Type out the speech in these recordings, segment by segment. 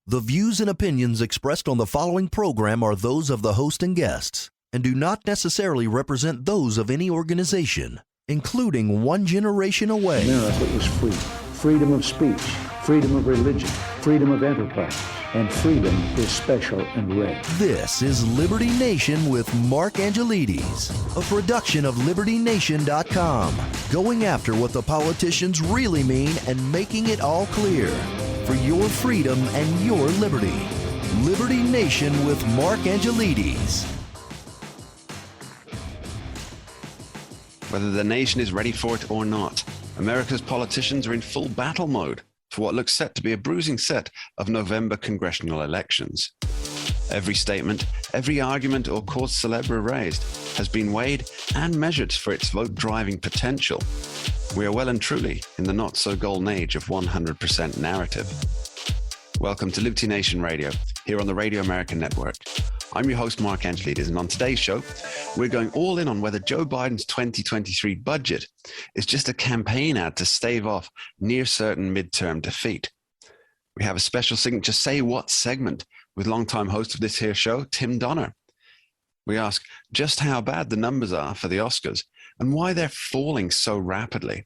The views and opinions expressed on the following program are those of the host and guests and do not necessarily represent those of any organization, including One Generation Away. America is free. Freedom of speech, freedom of religion, freedom of enterprise, and freedom is special and rare. This is Liberty Nation with Mark Angelides, a production of LibertyNation.com, going after what the politicians really mean and making it all clear. For your freedom and your liberty. Liberty Nation with Mark Angelides. Whether the nation is ready for it or not, America's politicians are in full battle mode for what looks set to be a bruising set of November congressional elections. Every statement, every argument or cause célèbre raised has been weighed and measured for its vote-driving potential. We are well and truly in the not-so-golden age of 100% narrative. Welcome to Liberty Nation Radio, here on the Radio American Network. I'm your host, Mark Angelides, and on today's show, we're going all in on whether Joe Biden's 2023 budget is just a campaign ad to stave off near-certain midterm defeat. We have a special signature Say What segment with longtime host of this here show, Tim Donner. We ask just how bad the numbers are for the Oscars and why they're falling so rapidly.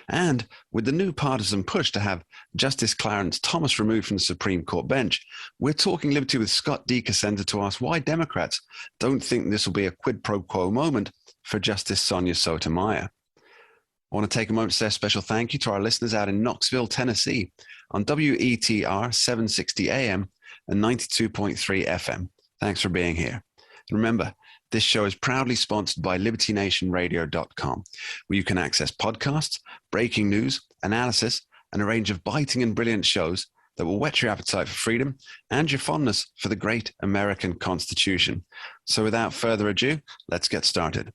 And with the new partisan push to have Justice Clarence Thomas removed from the Supreme Court bench, we're talking liberty with Scott D. Cosenza to ask why Democrats don't think this will be a quid pro quo moment for Justice Sonia Sotomayor. I want to take a moment to say a special thank you to our listeners out in Knoxville, Tennessee on WETR 760 AM and 92.3 FM. Thanks for being here. Remember, this show is proudly sponsored by LibertyNationRadio.com, where you can access podcasts, breaking news, analysis, and a range of biting and brilliant shows that will whet your appetite for freedom and your fondness for the great American Constitution. So without further ado, let's get started.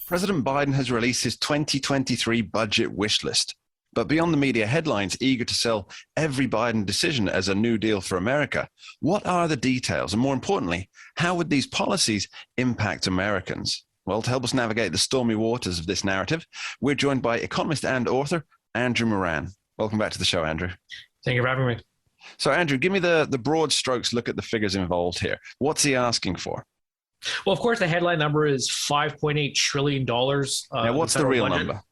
President Biden has released his 2023 budget wish list. But beyond the media headlines eager to sell every Biden decision as a new deal for America, what are the details? And more importantly, how would these policies impact Americans? Well, to help us navigate the stormy waters of this narrative, we're joined by economist and author Andrew Moran. Welcome back to the show, Andrew. Thank you for having me. So, Andrew, give me the broad strokes look at the figures involved here. What's he asking for? Well, of course, the headline number is $5.8 trillion. Now, what's the real number?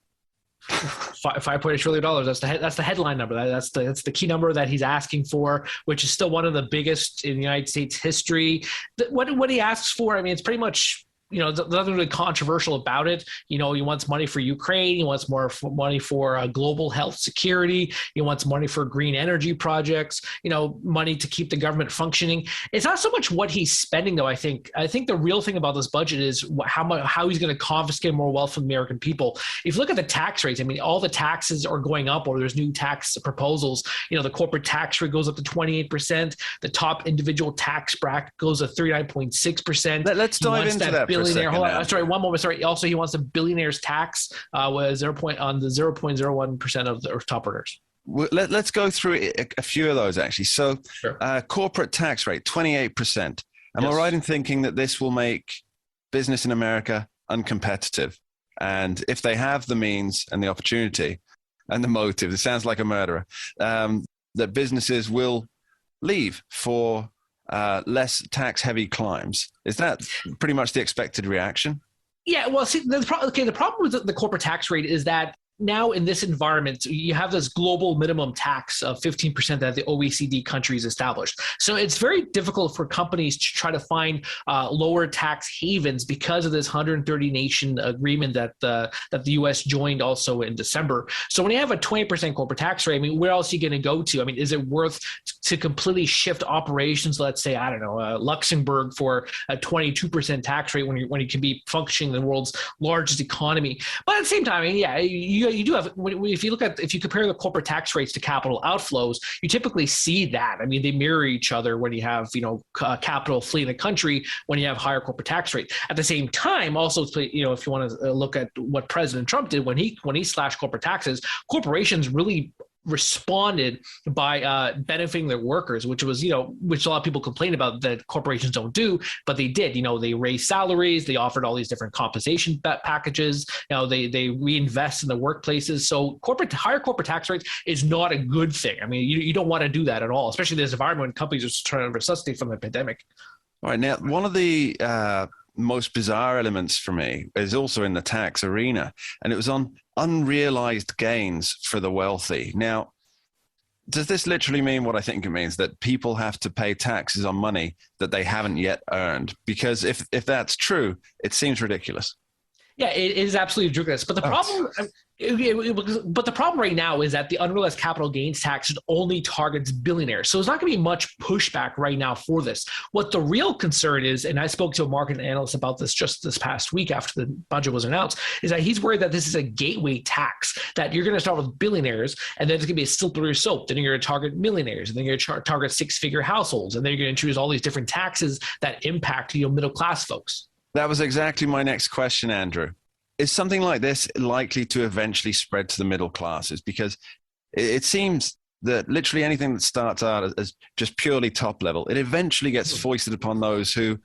$5.8 trillion. That's the headline number. That's the key number that he's asking for, which is still one of the biggest in the United States history. What he asks for, I mean, it's pretty much, nothing really controversial about it. He wants money for Ukraine. He wants more money for global health security. He wants money for green energy projects, money to keep the government functioning. It's not so much what he's spending, though. I think the real thing about this budget is how he's going to confiscate more wealth from the American people. If you look at the tax rates, I mean, all the taxes are going up, or there's new tax proposals. The corporate tax rate goes up to 28%. The top individual tax bracket goes to 39.6%. Let's dive into that. Billionaire. Hold on. Sorry, one moment. Sorry. Also, he wants a billionaire's tax was 0.01% of the top earners. Let's go through a few of those, actually. So, sure. Corporate tax rate, 28%. Am I Yes. right in thinking that this will make business in America uncompetitive? And if they have the means and the opportunity and the motive, it sounds like a murderer, that businesses will leave for less tax-heavy climes. Is that pretty much the expected reaction? Yeah, well, see, the problem with the corporate tax rate is that now in this environment, you have this global minimum tax of 15% that the OECD countries established. So it's very difficult for companies to try to find lower tax havens because of this 130 nation agreement that the U.S. joined also in December. So when you have a 20% corporate tax rate, I mean, where else are you going to go to? I mean, is it worth to completely shift operations, let's say, I don't know, Luxembourg for a 22% tax rate when you can be functioning in the world's largest economy? But at the same time, I mean, yeah, you do have, if you compare the corporate tax rates to capital outflows, you typically see that. I mean, they mirror each other when you have, capital fleeing the country, when you have higher corporate tax rate. At the same time, also, if you want to look at what President Trump did when he slashed corporate taxes, corporations really responded by benefiting their workers, which was, which a lot of people complain about that corporations don't do, but they did. They raised salaries, they offered all these different compensation packages, they reinvest in the workplaces. So higher corporate tax rates is not a good thing. I mean, you don't want to do that at all, especially in this environment when companies are trying to resuscitate from the pandemic. All right. Now, one of the most bizarre elements for me is also in the tax arena, and it was on unrealized gains for the wealthy. Now, does this literally mean what I think it means, that people have to pay taxes on money that they haven't yet earned? Because if that's true, it seems ridiculous. Yeah, it is absolutely ridiculous. But the problem right now is that the unrealized capital gains tax only targets billionaires. So there's not going to be much pushback right now for this. What the real concern is, and I spoke to a market analyst about this just this past week after the budget was announced, is that he's worried that this is a gateway tax, that you're going to start with billionaires, and then it's going to be a slippery slope. Then you're going to target millionaires, and then you're going to target six-figure households, and then you're going to introduce all these different taxes that impact middle-class folks. That was exactly my next question, Andrew. Is something like this likely to eventually spread to the middle classes? Because it seems that literally anything that starts out as just purely top level, it eventually gets foisted upon those who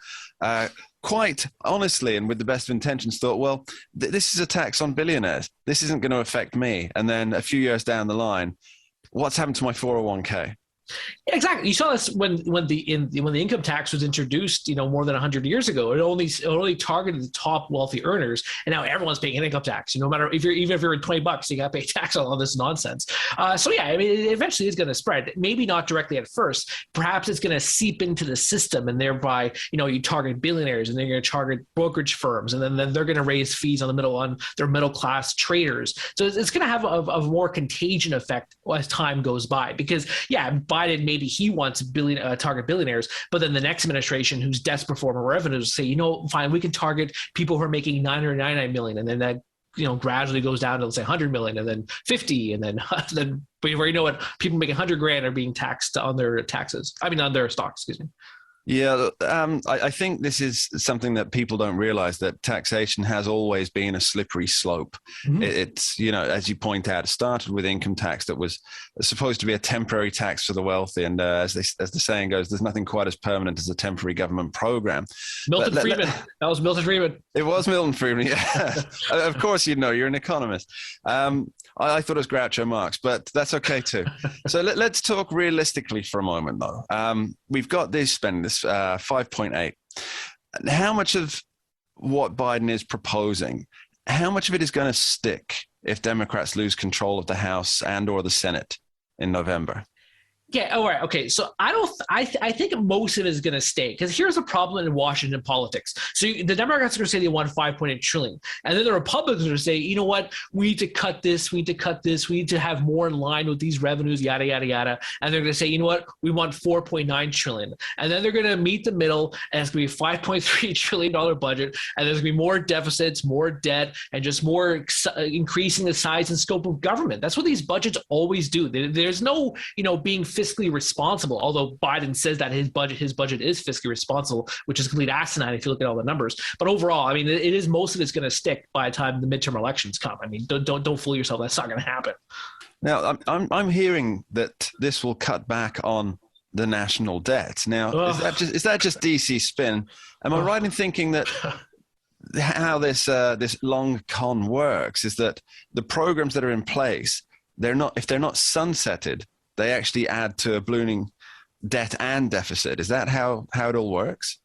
quite honestly and with the best of intentions thought, well, this is a tax on billionaires. This isn't going to affect me. And then a few years down the line, what's happened to my 401k? Exactly. You saw this when the income tax was introduced, more than 100 years ago. It only targeted the top wealthy earners, and now everyone's paying an income tax. No matter even if you're in $20, you got to pay tax on all this nonsense. So yeah, I mean, it eventually is going to spread. Maybe not directly at first. Perhaps it's going to seep into the system, and thereby, you target billionaires, and then you're going to target brokerage firms, and then they're going to raise fees on their middle class traders. So it's going to have a more contagion effect as time goes by. Because Biden, maybe he wants target billionaires, but then the next administration, who's desperate for more revenues, say, fine, we can target people who are making $999 million, and then that gradually goes down to, let's say, 100 million, and then 50, and then but you already know what, people making 100 grand are being taxed on their on their stocks. Excuse me. Yeah, I think this is something that people don't realize, that taxation has always been a slippery slope. Mm-hmm. It's, as you point out, it started with income tax that was supposed to be a temporary tax for the wealthy. And as the saying goes, there's nothing quite as permanent as a temporary government program. Milton Friedman. That was Milton Friedman. It was Milton Friedman, yeah. Of course, you're an economist. I thought it was Groucho Marx, but that's okay too. So let's talk realistically for a moment, though. We've got this spending, this 5.8. How much of what Biden is proposing, how much of it is going to stick if Democrats lose control of the House and or the Senate in November? Yeah. All right. Okay. So I think most of it is going to stay, because here's a problem in Washington politics. So the Democrats are going to say they want 5.8 trillion. And then the Republicans are going to say, you know what, we need to cut this. We need to cut this. We need to have more in line with these revenues, yada, yada, yada. And they're going to say, you know what, we want 4.9 trillion. And then they're going to meet the middle, and it's going to be a $5.3 trillion budget. And there's going to be more deficits, more debt, and just more increasing the size and scope of government. That's what these budgets always do. There's no, being fiscally responsible, although Biden says that his budget is fiscally responsible, which is complete asinine if you look at all the numbers. But overall, I mean, it is, most of it's going to stick by the time the midterm elections come. I mean, don't fool yourself. That's not going to happen. Now, I'm hearing that this will cut back on the national debt. Now, is that just DC spin? Am I right in thinking that how this long con works is that the programs that are in place, if they're not sunsetted, they actually add to a ballooning debt and deficit? Is that how it all works?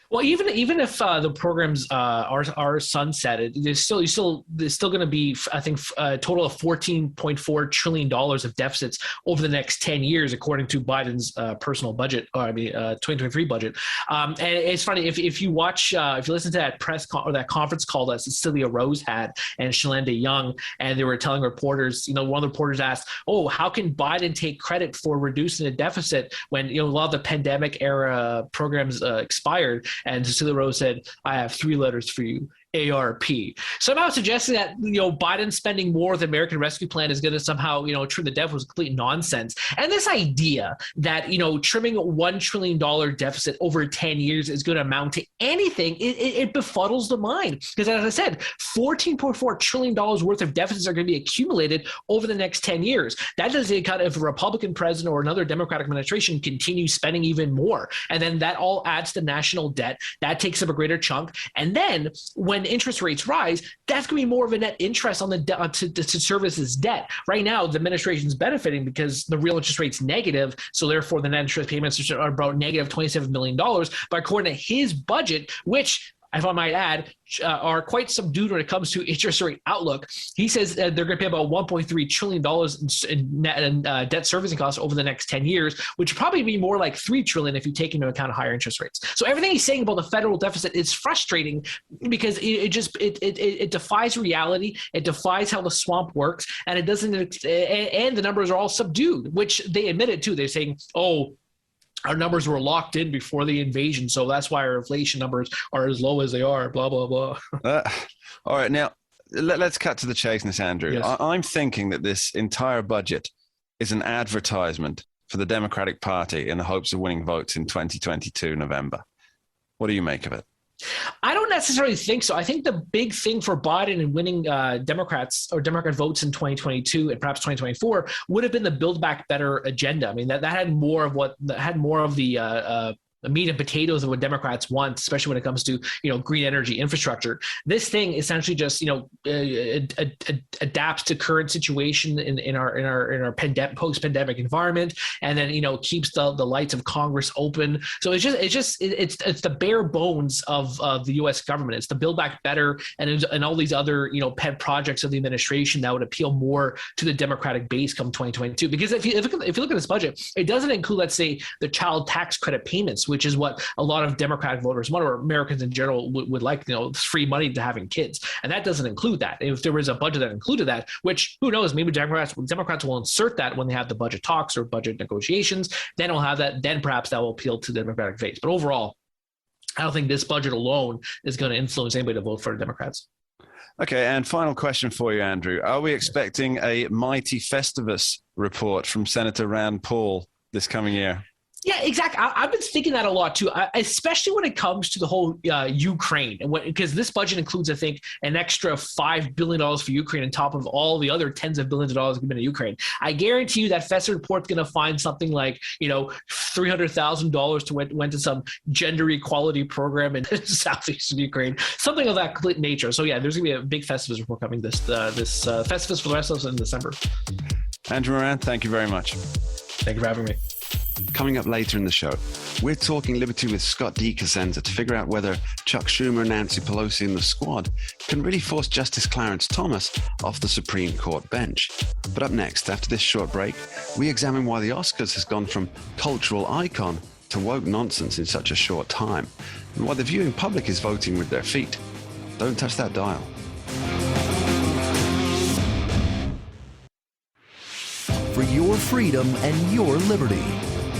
Well, even if the programs are sunsetted, there's still going to be, I think, a total of $14.4 trillion of deficits over the next 10 years, according to Biden's personal budget, 2023 budget. And it's funny, if you watch, if you listen to that that conference call that Cecilia Rose had and Shalanda Young, and they were telling reporters, one of the reporters asked, "Oh, how can Biden take credit for reducing the deficit when a lot of the pandemic era programs expired?" And Cecilia Rose said, "I have three letters for you: ARP. So I'm not suggesting that, Biden spending more with the American Rescue Plan is going to somehow, trim the deficit was complete nonsense. And this idea that, trimming $1 trillion deficit over 10 years is going to amount to anything, it befuddles the mind. Because as I said, $14.4 trillion worth of deficits are going to be accumulated over the next 10 years. That doesn't account if a Republican president or another Democratic administration continues spending even more. And then that all adds to national debt. That takes up a greater chunk. And then when interest rates rise, that's going to be more of a net interest on the debt to service this debt. Right now, the administration is benefiting because the real interest rate's negative. So therefore, the net interest payments are about negative $27 million. But according to his budget, which, if I might add, are quite subdued when it comes to interest rate outlook. He says they're going to pay about $1.3 trillion in debt servicing costs over the next 10 years, which would probably be more like $3 trillion if you take into account higher interest rates. So everything he's saying about the federal deficit is frustrating because it defies reality. It defies how the swamp works, and it doesn't. And the numbers are all subdued, which they admitted too. They're saying, our numbers were locked in before the invasion, so that's why our inflation numbers are as low as they are, blah, blah, blah. All right, now, let's cut to the chase, Andrew. Yes. I'm thinking that this entire budget is an advertisement for the Democratic Party in the hopes of winning votes in 2022 November. What do you make of it? I don't necessarily think so. I think the big thing for Biden in winning Democrat votes in 2022 and perhaps 2024 would have been the Build Back Better agenda. I mean, that had more of the meat and potatoes of what Democrats want, especially when it comes to green energy infrastructure. This thing essentially just adapts to current situation in our post-pandemic environment, and then keeps the lights of Congress open. So it's the bare bones of the U.S. government. It's the Build Back Better and all these other pet projects of the administration that would appeal more to the Democratic base come 2022. Because if you look at this budget, it doesn't include, let's say, the child tax credit payments, which is what a lot of Democratic voters want, or Americans in general would like, free money to having kids. And that doesn't include that. If there was a budget that included that, which who knows, maybe Democrats will insert that when they have the budget talks or budget negotiations, then we'll have that, then perhaps that will appeal to the Democratic base. But overall, I don't think this budget alone is going to influence anybody to vote for the Democrats. Okay, and final question for you, Andrew. Are we expecting a mighty Festivus report from Senator Rand Paul this coming year? Yeah, exactly. I've been thinking that a lot too, especially when it comes to the whole Ukraine, because this budget includes, I think, an extra $5 billion for Ukraine on top of all the other tens of billions of dollars given to Ukraine. I guarantee you that Festa report's going to find something like, $300,000 went to some gender equality program in southeastern Ukraine, something of that complete nature. So yeah, there's going to be a big Festivus report coming this Festivus for the rest of us in December. Andrew Moran, thank you very much. Thank you for having me. Coming up later in the show, we're talking Liberty with Scott D. Cosenza to figure out whether Chuck Schumer, Nancy Pelosi, and the squad can really force Justice Clarence Thomas off the Supreme Court bench. But up next, after this short break, we examine why the Oscars has gone from cultural icon to woke nonsense in such a short time, and why the viewing public is voting with their feet. Don't touch that dial. For your freedom and your liberty.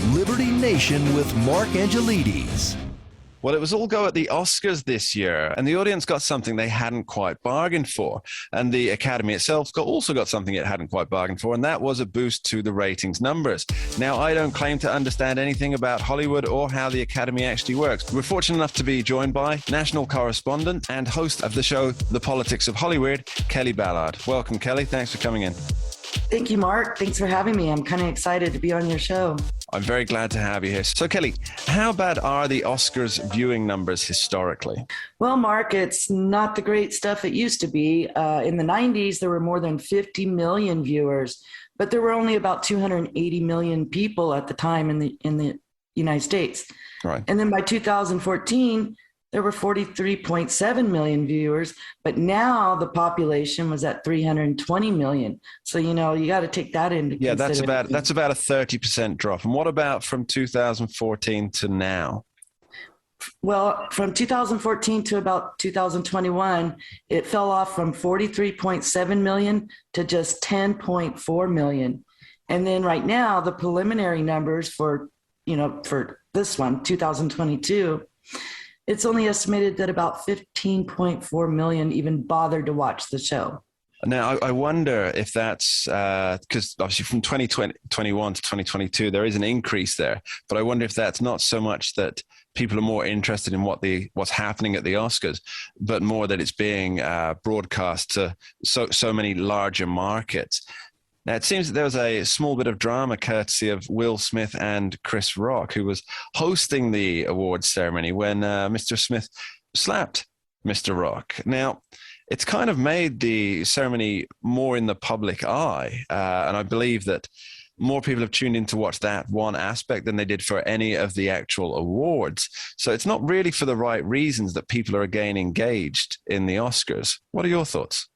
Liberty Nation with Mark Angelides. Well, it was all go at the Oscars this year, and the audience got something they hadn't quite bargained for. And the Academy itself also got something it hadn't quite bargained for, and that was a boost to the ratings numbers. Now, I don't claim to understand anything about Hollywood or how the Academy actually works. We're fortunate enough to be joined by national correspondent and host of the show, The Politics of Hollywood, Kelli Ballard. Welcome, Kelli. Thanks for coming in. Thank you, Mark. Thanks for having me. I'm kind of excited to be on your show. I'm very glad to have you here. So, Kelli, how bad are the Oscars viewing numbers historically? Well, Mark, it's not the great stuff it used to be. In the 90s, there were more than 50 million viewers, but there were only about 280 million people at the time in the United States. Right. And then by 2014, there were 43.7 million viewers, but now the population was at 320 million. So, you got to take that into consideration. Yeah, that's about a 30% drop. And what about from 2014 to now? Well, from 2014 to about 2021, it fell off from 43.7 million to just 10.4 million. And then right now, the preliminary numbers for this one, 2022, It's only estimated that about 15.4 million even bothered to watch the show. Now, I wonder if that's because obviously from 2021 to 2022, there is an increase there. But I wonder if that's not so much that people are more interested in what's happening at the Oscars, but more that it's being broadcast to so many larger markets. Now, it seems that there was a small bit of drama courtesy of Will Smith and Chris Rock, who was hosting the awards ceremony when Mr. Smith slapped Mr. Rock. Now, it's kind of made the ceremony more in the public eye. And I believe that more people have tuned in to watch that one aspect than they did for any of the actual awards. So it's not really for the right reasons that people are again engaged in the Oscars. What are your thoughts?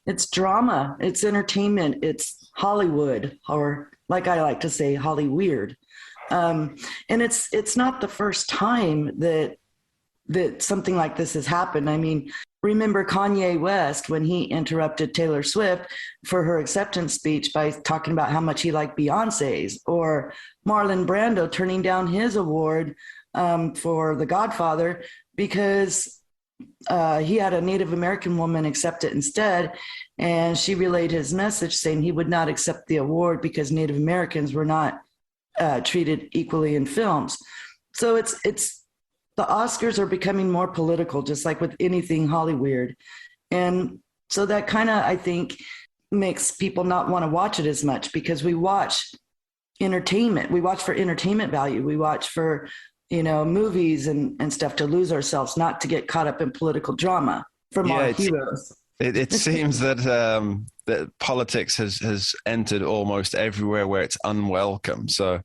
It's drama. It's entertainment. It's Hollywood, or like I like to say, Hollyweird. And it's not the first time that something like this has happened. I mean, remember Kanye West when he interrupted Taylor Swift for her acceptance speech by talking about how much he liked Beyonce's, or Marlon Brando turning down his award for The Godfather because he had a Native American woman accept it instead. And she relayed his message saying he would not accept the award because Native Americans were not treated equally in films. So it's the Oscars are becoming more political, just like with anything Hollyweird. And so that kind of, I think, makes people not want to watch it as much, because we watch entertainment. We watch for entertainment value. We watch for, movies and stuff to lose ourselves, not to get caught up in political drama from our heroes. It seems that that politics has entered almost everywhere where it's unwelcome. So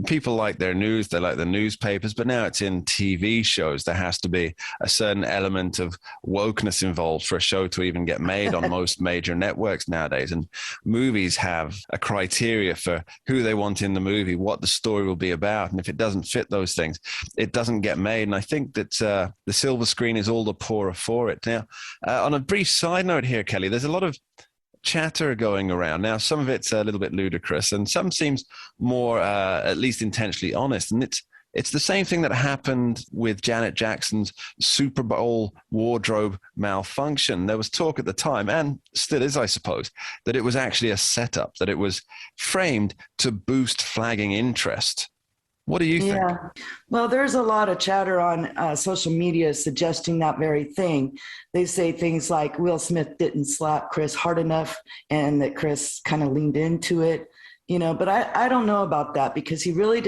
people like their news, they like the newspapers, but now it's in TV shows. There has to be a certain element of wokeness involved for a show to even get made on most major networks nowadays. And movies have a criteria for who they want in the movie, what the story will be about. And if it doesn't fit those things, it doesn't get made. And I think that the silver screen is all the poorer for it. Now, on a brief side note here, Kelli, there's a lot of chatter going around. Now, some of it's a little bit ludicrous and some seems more, at least intentionally honest. And it's the same thing that happened with Janet Jackson's Super Bowl wardrobe malfunction. There was talk at the time, and still is, I suppose, that it was actually a setup, that it was framed to boost flagging interest. What do you think? Yeah, well, there's a lot of chatter on social media suggesting that very thing. They say things like Will Smith didn't slap Chris hard enough and that Chris kind of leaned into it, but I don't know about that, because he really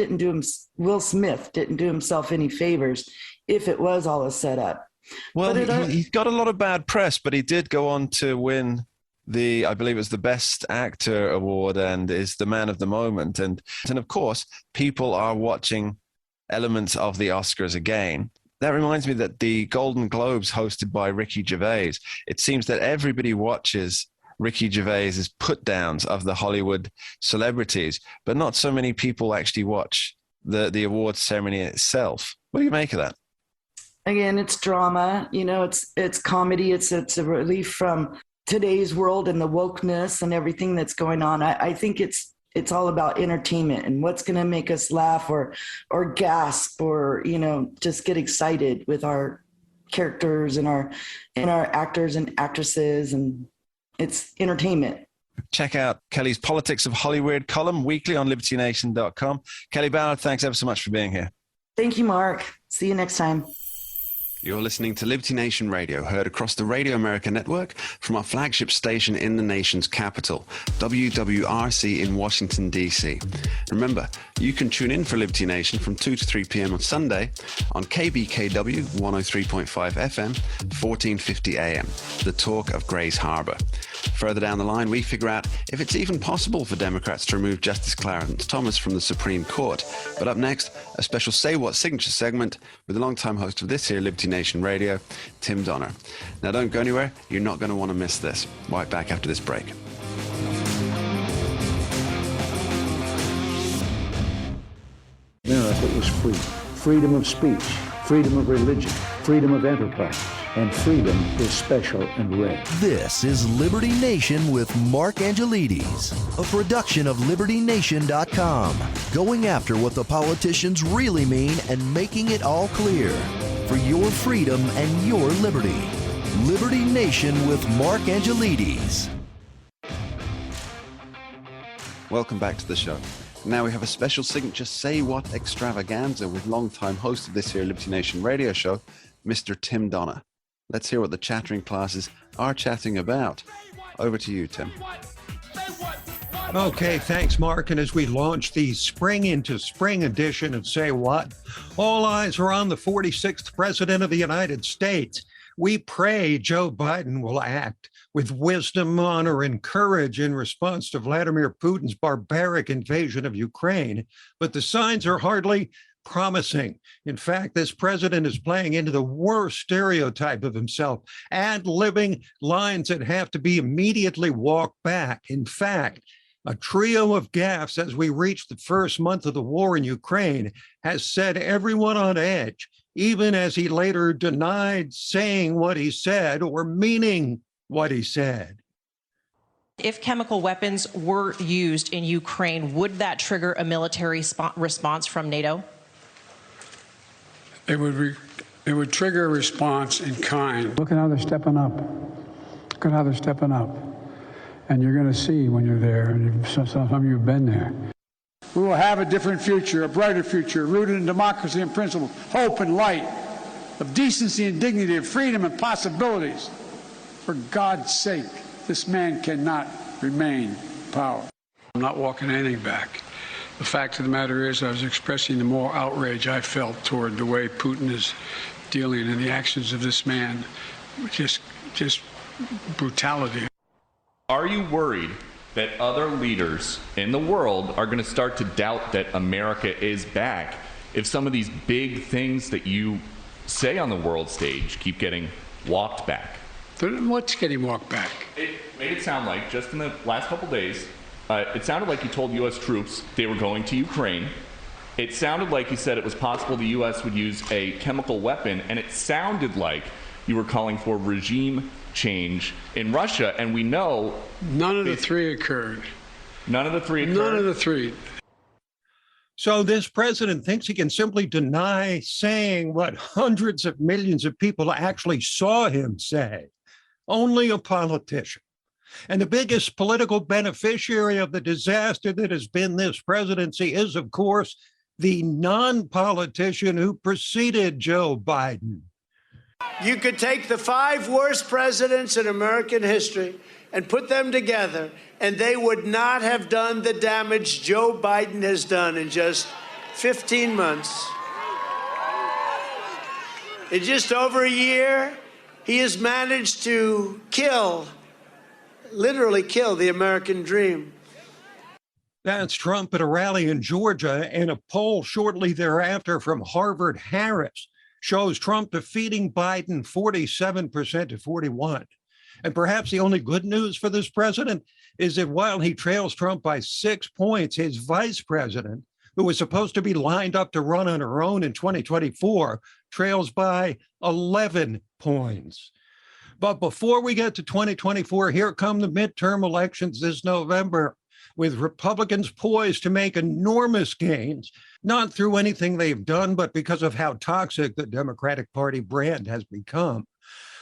Will Smith didn't do himself any favors if it was all a setup. Well, he got a lot of bad press, but he did go on to win I believe it was the Best Actor award and is the man of the moment. And of course, people are watching elements of the Oscars again. That reminds me that the Golden Globes hosted by Ricky Gervais, it seems that everybody watches Ricky Gervais's put-downs of the Hollywood celebrities, but not so many people actually watch the awards ceremony itself. What do you make of that? Again, it's drama, it's comedy. It's a relief from today's world and the wokeness and everything that's going on. I think it's all about entertainment and what's going to make us laugh or gasp or, just get excited with our characters and our actors and actresses, and it's entertainment. Check out Kelli's Politics of Hollyweird column weekly on libertynation.com. Kelli Ballard, thanks ever so much for being here. Thank you, Mark. See you next time. You're listening to Liberty Nation Radio, heard across the Radio America network from our flagship station in the nation's capital, WWRC in Washington, D.C. Remember, you can tune in for Liberty Nation from 2 to 3 p.m. on Sunday on KBKW 103.5 FM, 1450 AM, the talk of Grays Harbor. Further down the line, we figure out if it's even possible for Democrats to remove Justice Clarence Thomas from the Supreme Court. But up next, a special Say What signature segment with the longtime host of this here, Liberty Nation Radio, Tim Donner. Now, don't go anywhere. You're not going to want to miss this. Right back after this break. America is free. Freedom of speech, freedom of religion, freedom of enterprise, and freedom is special and rare. This is Liberty Nation with Mark Angelides, a production of libertynation.com, going after what the politicians really mean and making it all clear. for your freedom and your liberty. Liberty Nation with Mark Angelides. Welcome back to the show. Now we have a special signature Say What extravaganza with longtime host of this here Liberty Nation radio show, Mr. Tim Donner. Let's hear what the chattering classes are chatting about. Over to you, Tim. Okay, thanks, Mark. And as we launch the spring into spring edition of Say What, all eyes are on the 46th President of the United States. We pray Joe Biden will act with wisdom, honor, and courage in response to Vladimir Putin's barbaric invasion of Ukraine. But the signs are hardly promising. In fact, this president is playing into the worst stereotype of himself, ad-libbing lines that have to be immediately walked back. In fact, a trio of gaffes as we reach the first month of the war in Ukraine has set everyone on edge, even as he later denied saying what he said or meaning what he said. If chemical weapons were used in Ukraine, would that trigger a military response from NATO? It would trigger a response in kind. Look at how they're stepping up. Look at how they're stepping up. And you're going to see when you're there, and some of you have been there. We will have a different future, a brighter future, rooted in democracy and principle, hope and light, of decency and dignity, of freedom and possibilities. For God's sake, this man cannot remain in power. I'm not walking anything back. The fact of the matter is I was expressing the moral outrage I felt toward the way Putin is dealing and the actions of this man. Just brutality. Are you worried that other leaders in the world are going to start to doubt that America is back if some of these big things that you say on the world stage keep getting walked back? What's getting walked back? It made it sound like, just in the last couple days, it sounded like you told U.S. troops they were going to Ukraine. It sounded like you said it was possible the U.S. would use a chemical weapon, and it sounded like you were calling for regime change in Russia, and we know none of the three occurred. None of the three occurred? None of the three. So this president thinks he can simply deny saying what hundreds of millions of people actually saw him say. Only a politician. And the biggest political beneficiary of the disaster that has been this presidency is, of course, the non-politician who preceded Joe Biden. You could take the 5 worst presidents in American history and put them together, and they would not have done the damage Joe Biden has done in just 15 months. In just over a year, he has managed to literally kill the American dream. That's Trump at a rally in Georgia, and a poll shortly thereafter from Harvard-Harris shows Trump defeating Biden 47% to 41%. And perhaps the only good news for this president is that while he trails Trump by 6 points, his vice president, who was supposed to be lined up to run on her own in 2024, trails by 11 points. But before we get to 2024, here come the midterm elections this November, with Republicans poised to make enormous gains, not through anything they've done, but because of how toxic the Democratic Party brand has become.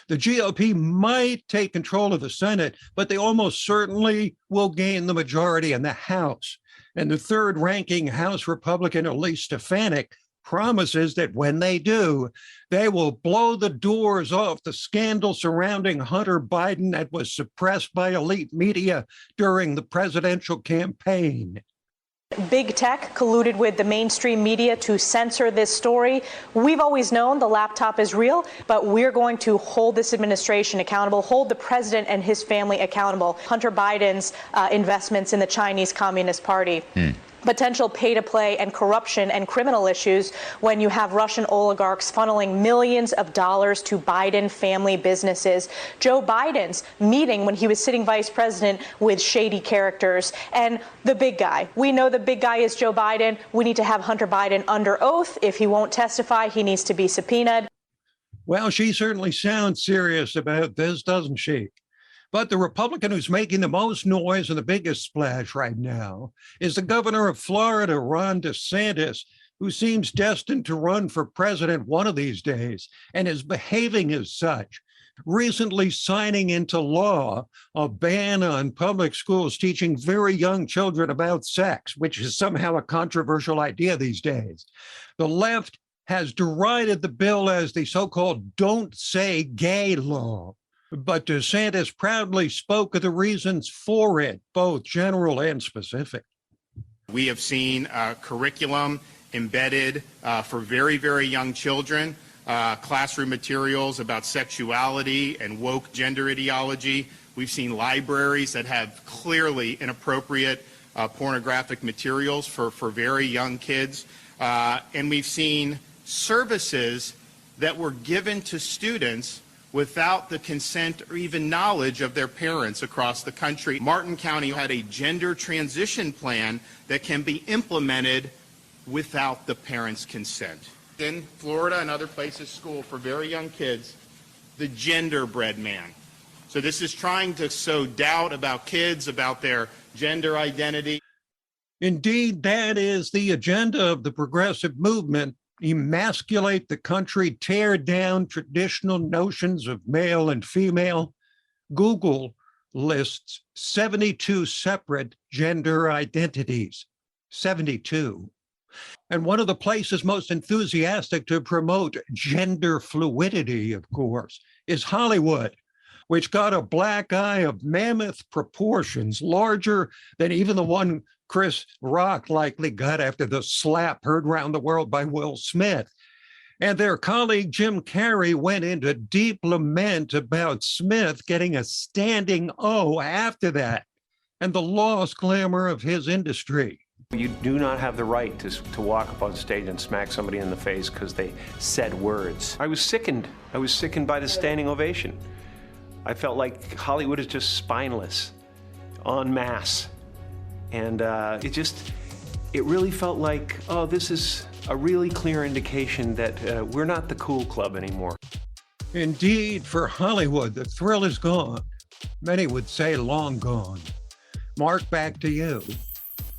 The GOP might take control of the Senate, but they almost certainly will gain the majority in the House. And the third-ranking House Republican, Elise Stefanik, promises that when they do, they will blow the doors off the scandal surrounding Hunter Biden that was suppressed by elite media during the presidential campaign. Big tech colluded with the mainstream media to censor this story. We've always known the laptop is real, but we're going to hold this administration accountable, hold the president and his family accountable. Hunter Biden's investments in the Chinese Communist Party. Potential pay-to-play and corruption and criminal issues when you have Russian oligarchs funneling millions of dollars to Biden family businesses. Joe Biden's meeting when he was sitting vice president with shady characters. And the big guy. We know the big guy is Joe Biden. We need to have Hunter Biden under oath. If he won't testify, he needs to be subpoenaed. Well, she certainly sounds serious about this, doesn't she? But the Republican who's making the most noise and the biggest splash right now is the governor of Florida, Ron DeSantis, who seems destined to run for president one of these days and is behaving as such, recently signing into law a ban on public schools teaching very young children about sex, which is somehow a controversial idea these days. The left has derided the bill as the so-called "don't say gay" law. But DeSantis proudly spoke of the reasons for it, both general and specific. We have seen curriculum embedded for very, very young children, classroom materials about sexuality and woke gender ideology. We've seen libraries that have clearly inappropriate pornographic materials for very young kids. And we've seen services that were given to students without the consent or even knowledge of their parents across the country. Martin County had a gender transition plan that can be implemented without the parents' consent. In Florida and other places, school for very young kids, the genderbread man. So this is trying to sow doubt about kids, about their gender identity. Indeed, that is the agenda of the progressive movement. Emasculate the country, tear down traditional notions of male and female. Google lists 72 separate gender identities. 72. And one of the places most enthusiastic to promote gender fluidity, of course, is Hollywood, which got a black eye of mammoth proportions, larger than even the one Chris Rock likely got after the slap heard round the world by Will Smith. And their colleague Jim Carrey went into deep lament about Smith getting a standing O after that and the lost glamour of his industry. You do not have the right to walk up on stage and smack somebody in the face because they said words. I was sickened. I was sickened by the standing ovation. I felt like Hollywood is just spineless, en masse. And it really felt like, oh, this is a really clear indication that we're not the cool club anymore. Indeed, for Hollywood, the thrill is gone. Many would say long gone. Mark, back to you.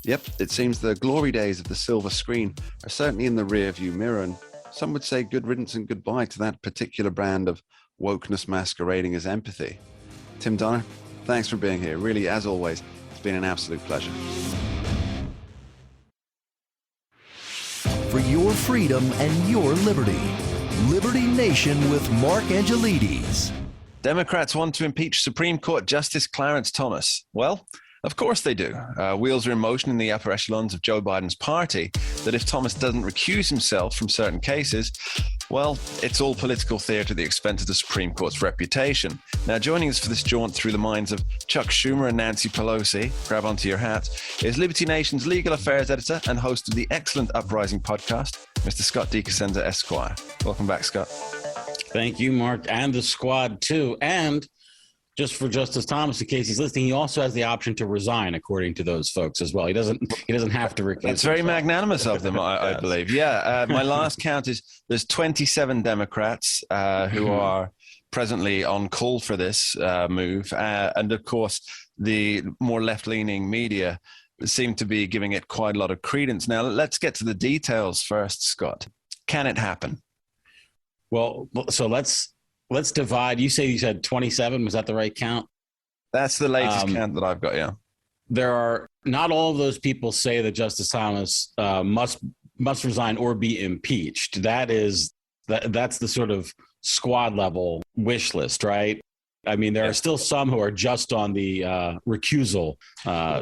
Yep, it seems the glory days of the silver screen are certainly in the rearview mirror, and some would say good riddance and goodbye to that particular brand of wokeness masquerading as empathy. Tim Donner, thanks for being here. Really, as always, it's been an absolute pleasure. For your freedom and your liberty. Liberty Nation with Mark Angelides. Democrats want to impeach Supreme Court Justice Clarence Thomas. Well, of course they do. Wheels are in motion in the upper echelons of Joe Biden's party that if Thomas doesn't recuse himself from certain cases, well, it's all political theater at the expense of the Supreme Court's reputation. Now, joining us for this jaunt through the minds of Chuck Schumer and Nancy Pelosi, grab onto your hat, is Liberty Nation's legal affairs editor and host of the excellent Uprising podcast, Mr. Scott D. Cosenza, Esquire. Welcome back, Scott. Thank you, Mark, and the squad, too. And just for Justice Thomas, in case he's listening, he also has the option to resign, according to those folks as well. He doesn't have to recuse That's very himself. magnanimous of them, I believe. Yeah, my last count is there's 27 Democrats who are presently on call for this move. And of course, the more left-leaning media seem to be giving it quite a lot of credence. Now, let's get to the details first, Scott. Can it happen? Well, so let's divide. You said 27. Was that the right count? That's the latest count that I've got, yeah. There are not all of those people say that Justice Thomas must resign or be impeached. That's the sort of squad level wish list, right? I mean, there are still some who are just on the recusal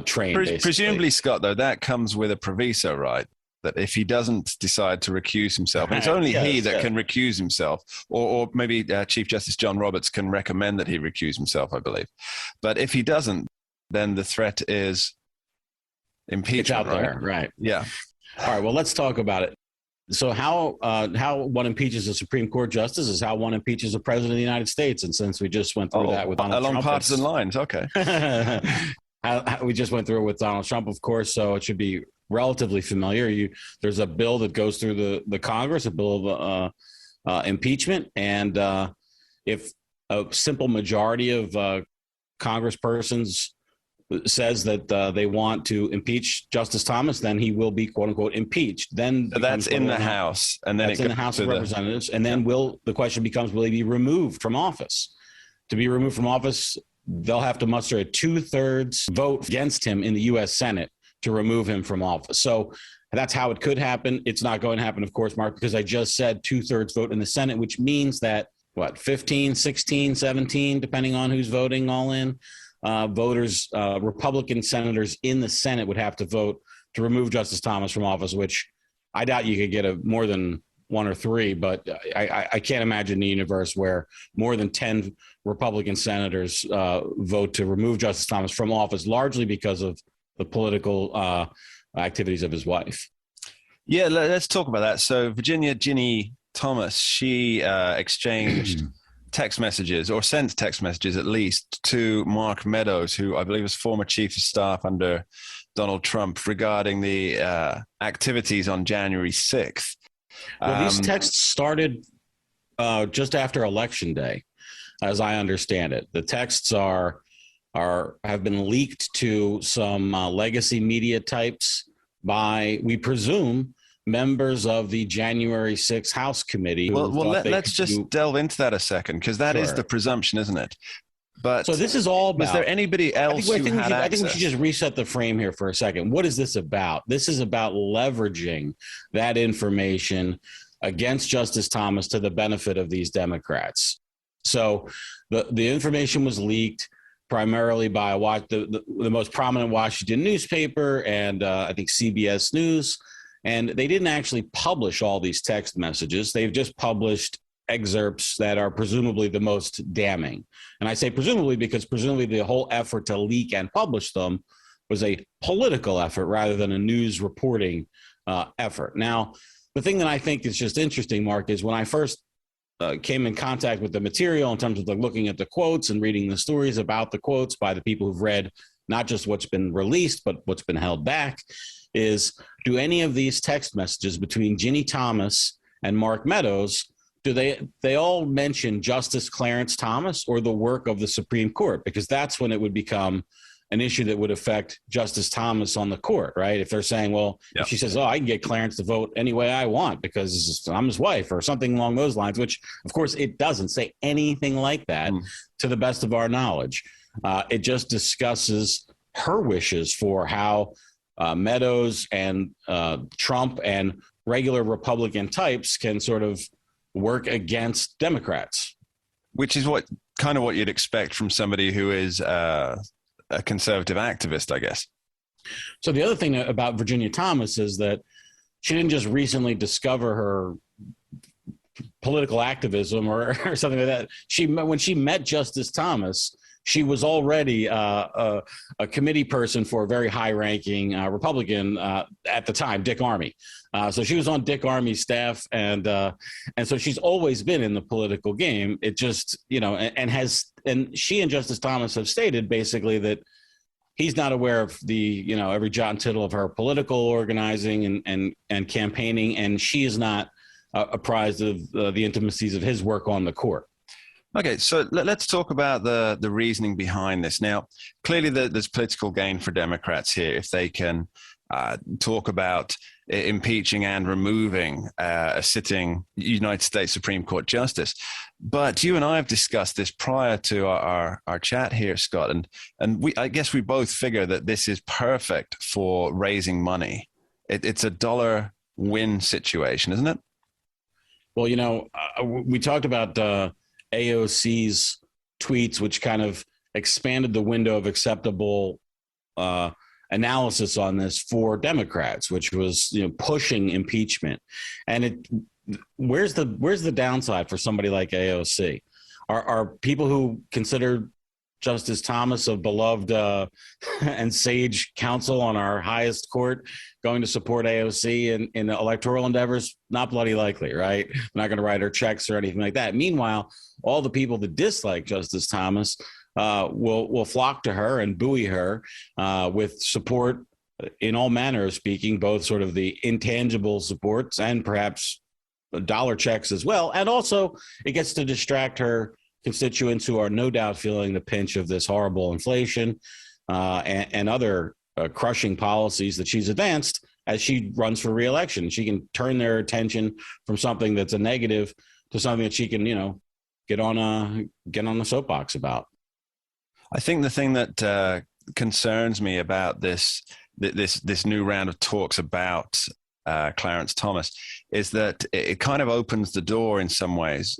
train. Presumably, Scott, though, that comes with a proviso, right? That if he doesn't decide to recuse himself, and it's only he that can recuse himself, or maybe Chief Justice John Roberts can recommend that he recuse himself, I believe. But if he doesn't, then the threat is impeachment. It's out there, right? Yeah. All right, well, let's talk about it. So how one impeaches a Supreme Court justice is how one impeaches a president of the United States. And since we just went through that with Donald Trump. Along partisan lines, okay. We just went through it with Donald Trump, of course, so it should be relatively familiar. There's a bill that goes through the Congress, a bill of impeachment, and if a simple majority of congresspersons says that they want to impeach Justice Thomas, then he will be quote unquote impeached. Then that's in the House, and then that's in the House of Representatives, and then the question becomes, will he be removed from office? To be removed from office, they'll have to muster a 2/3 vote against him in the U.S. Senate to remove him from office. So that's how it could happen. It's not going to happen, of course, Mark, because I just said 2/3 vote in the Senate, which means that 15, 16, 17, depending on who's voting all in. Voters, Republican senators in the Senate would have to vote to remove Justice Thomas from office, which I doubt you could get more than 1 or 3, but I can't imagine a universe where more than 10 Republican senators vote to remove Justice Thomas from office, largely because of the political activities of his wife. Yeah, let's talk about that. So Virginia Ginny Thomas, she exchanged text messages, or sent text messages at least, to Mark Meadows, who I believe was former chief of staff under Donald Trump, regarding the activities on January 6th. Well, these texts started just after Election Day, as I understand it. The texts have been leaked to some legacy media types by, we presume, members of the January 6th House Committee. Let's just delve into that a second, because that is the presumption, isn't it? But so this is all about, was there anybody else who had access? I think we should just reset the frame here for a second. What is this about? This is about leveraging that information against Justice Thomas to the benefit of these Democrats. So the information was leaked primarily by the most prominent Washington newspaper and I think CBS News. And they didn't actually publish all these text messages. They've just published excerpts that are presumably the most damning. And I say presumably because presumably the whole effort to leak and publish them was a political effort rather than a news reporting effort. Now, the thing that I think is just interesting, Mark, is when I first came in contact with the material in terms of looking at the quotes and reading the stories about the quotes by the people who've read not just what's been released, but what's been held back, is do any of these text messages between Ginny Thomas and Mark Meadows, do they all mention Justice Clarence Thomas or the work of the Supreme Court? Because that's when it would become an issue that would affect Justice Thomas on the court, right? If they're saying, well, if she says, I can get Clarence to vote any way I want because I'm his wife or something along those lines, which of course it doesn't say anything like that to the best of our knowledge. It just discusses her wishes for how Meadows and Trump and regular Republican types can sort of work against Democrats. Which is what you'd expect from somebody who is a conservative activist, I guess. So the other thing about Virginia Thomas is that she didn't just recently discover her political activism or something like that. When she met Justice Thomas, she was already a committee person for a very high-ranking Republican at the time, Dick Armey. So she was on Dick Armey's staff, and so she's always been in the political game. It just, and she and Justice Thomas have stated basically that he's not aware of the, every jot and tittle of her political organizing and campaigning, and she is not apprised of the intimacies of his work on the court. Okay, so let's talk about the reasoning behind this. Now, clearly there's political gain for Democrats here if they can talk about impeaching and removing a sitting United States Supreme Court justice. But you and I have discussed this prior to our chat here, Scott, and I guess we both figure that this is perfect for raising money. It's a dollar win situation, isn't it? Well, we talked about AOC's tweets, which kind of expanded the window of acceptable analysis on this for Democrats, which was pushing impeachment. And where's the downside for somebody like AOC? Are people who consider Justice Thomas a beloved and sage counsel on our highest court going to support AOC in electoral endeavors? Not bloody likely, right? They're not going to write her checks or anything like that. Meanwhile, all the people that dislike Justice Thomas will flock to her and buoy her with support in all manner of speaking, both sort of the intangible supports and perhaps dollar checks as well. And also it gets to distract her constituents who are no doubt feeling the pinch of this horrible inflation. and other crushing policies that she's advanced as she runs for re-election. She can turn their attention from something that's a negative to something that she can, get on a soapbox about. I think the thing that concerns me about this new round of talks about Clarence Thomas is that it kind of opens the door in some ways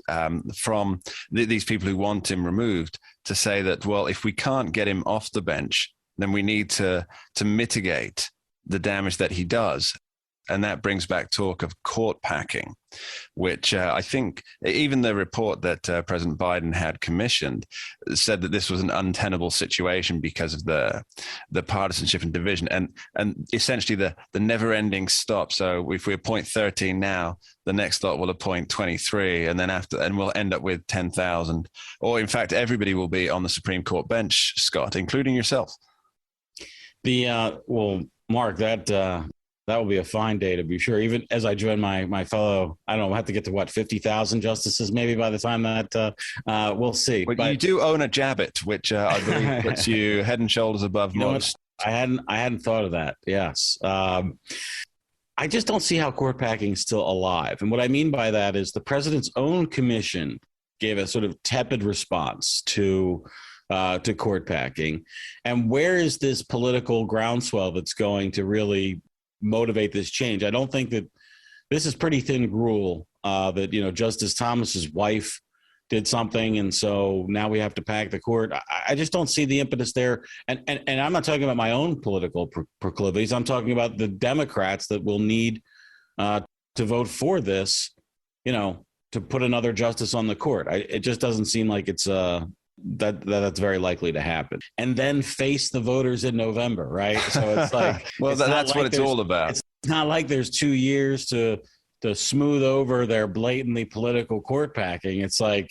from these people who want him removed to say that, well, if we can't get him off the bench, then we need to mitigate the damage that he does. And that brings back talk of court packing, which I think even the report that President Biden had commissioned said that this was an untenable situation because of the partisanship and division and essentially the never-ending stop. So if we appoint 13 now, the next stop will appoint 23, and then and we'll end up with 10,000. Or in fact, everybody will be on the Supreme Court bench, Scott, including yourself. Well, Mark, that will be a fine day to be sure. Even as I join my fellow, I don't know, we'll have to get to 50,000 justices maybe by the time that we'll see. But you do own a Jabbit, which I believe puts you head and shoulders above most. I hadn't thought of that. Yes. I just don't see how court packing is still alive. And what I mean by that is the president's own commission gave a sort of tepid response to court packing. And where is this political groundswell that's going to really motivate this change? I don't think that this is pretty thin gruel that, Justice Thomas's wife did something, and so now we have to pack the court. I just don't see the impetus there. And I'm not talking about my own political proclivities. I'm talking about the Democrats that will need to vote for this, to put another justice on the court. It just doesn't seem like it's that's very likely to happen. And then face the voters in November, right? So it's like, well, that's what it's all about. It's not like there's 2 years to smooth over their blatantly political court packing. It's like,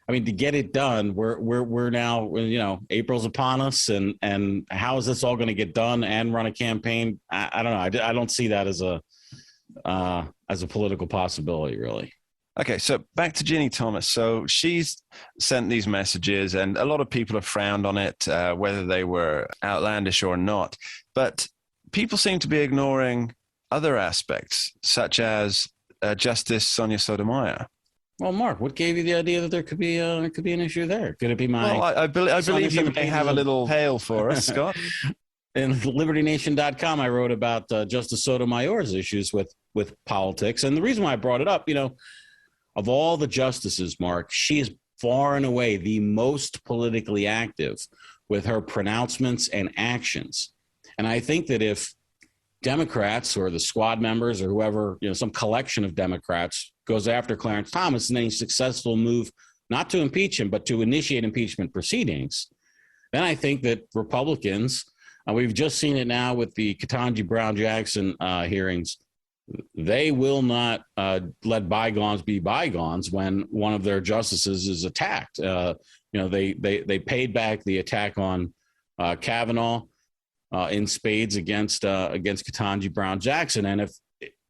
to get it done, we're now, April's upon us, and how is this all going to get done and run a campaign? I don't know. I don't see that as a political possibility, really. Okay, so back to Ginny Thomas. So she's sent these messages, and a lot of people have frowned on it, whether they were outlandish or not. But people seem to be ignoring other aspects, such as Justice Sonia Sotomayor. Well, Mark, what gave you the idea that there could be an issue there? Could it be my? Well, I believe you may have a little tale for us, Scott. In LibertyNation.com, I wrote about Justice Sotomayor's issues with politics, and the reason why I brought it up, of all the justices, Mark, she is far and away the most politically active with her pronouncements and actions. And I think that if Democrats or the squad members or whoever, some collection of Democrats goes after Clarence Thomas in any successful move, not to impeach him, but to initiate impeachment proceedings, then I think that Republicans, we've just seen it now with the Ketanji Brown Jackson hearings, they will not let bygones be bygones when one of their justices is attacked. They paid back the attack on Kavanaugh in spades against Ketanji Brown Jackson, and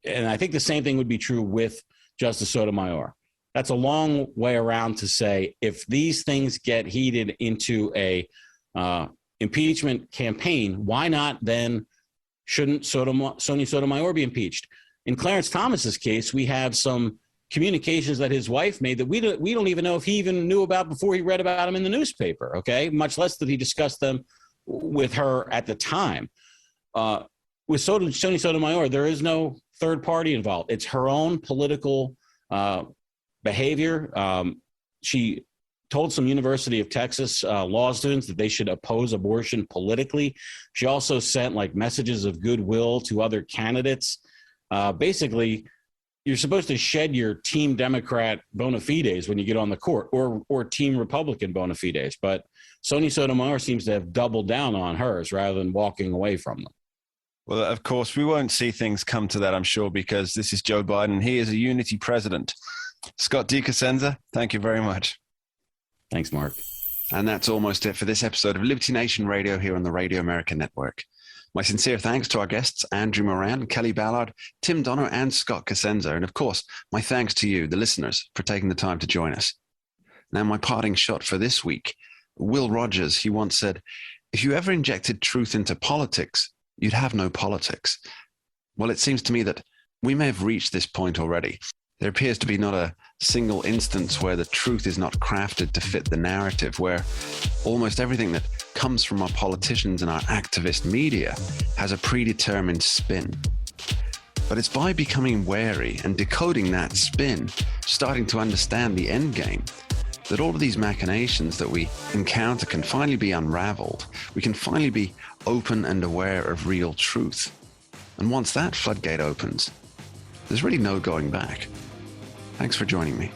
I think the same thing would be true with Justice Sotomayor. That's a long way around to say if these things get heated into a impeachment campaign, why not then shouldn't Sonia Sotomayor be impeached? In Clarence Thomas's case, we have some communications that his wife made that we don't even know if he even knew about before he read about them in the newspaper, okay? Much less that he discussed them with her at the time. With Sonia Sotomayor, there is no third party involved. It's her own political behavior. She told some University of Texas law students that they should oppose abortion politically. She also sent messages of goodwill to other candidates. Basically, you're supposed to shed your team Democrat bona fides when you get on the court, or team Republican bona fides. But Sonia Sotomayor seems to have doubled down on hers rather than walking away from them. Well, of course, we won't see things come to that, I'm sure, because this is Joe Biden. He is a unity president. Scott D. Cosenza, thank you very much. Thanks, Mark. And that's almost it for this episode of Liberty Nation Radio here on the Radio America Network. My sincere thanks to our guests, Andrew Moran, Kelli Ballard, Tim Donner, and Scott Cosenza. And of course, my thanks to you, the listeners, for taking the time to join us. Now, my parting shot for this week, Will Rogers, he once said, If you ever injected truth into politics, you'd have no politics. Well, it seems to me that we may have reached this point already. There appears to be not a single instance where the truth is not crafted to fit the narrative, where almost everything that comes from our politicians and our activist media has a predetermined spin. But it's by becoming wary and decoding that spin, starting to understand the end game, that all of these machinations that we encounter can finally be unraveled. We can finally be open and aware of real truth. And once that floodgate opens, there's really no going back. Thanks for joining me.